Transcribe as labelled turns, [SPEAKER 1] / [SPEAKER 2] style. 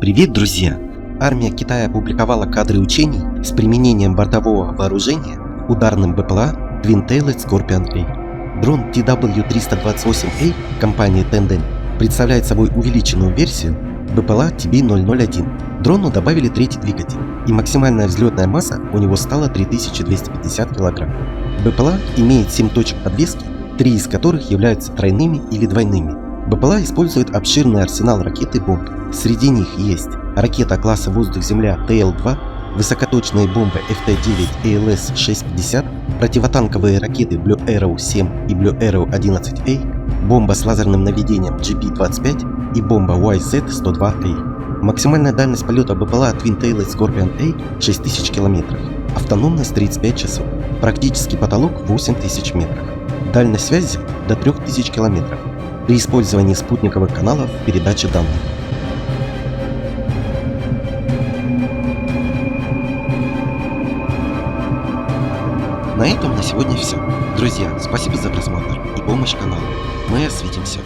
[SPEAKER 1] Привет, друзья! Армия Китая опубликовала кадры учений с применением бортового вооружения ударным БПЛА Twin-Tailed Scorpion A. Дрон TW-328A компании Tenden представляет собой увеличенную версию БПЛА TB-001. Дрону добавили третий двигатель, и максимальная взлетная масса у него стала 3250 кг. БПЛА имеет 7 точек подвески, 3 из которых являются тройными или двойными. БПЛА использует обширный арсенал ракет и бомб. Среди них есть ракета класса «Воздух-Земля» ТЛ-2, высокоточные бомбы ФТ-9 АЛС-650, противотанковые ракеты Blue Arrow 7 и Blue Arrow 11A, бомба с лазерным наведением GP-25 и бомба YZ-102A. Максимальная дальность полета БПЛА Twin-Tailed Scorpion A 6000 км, автономность 35 часов, практический потолок 8000 метров, дальность связи до 3000 км при использовании спутниковых каналов передачи данных. На этом на сегодня все. Друзья, спасибо за просмотр и помощь каналу. Мы осветим все.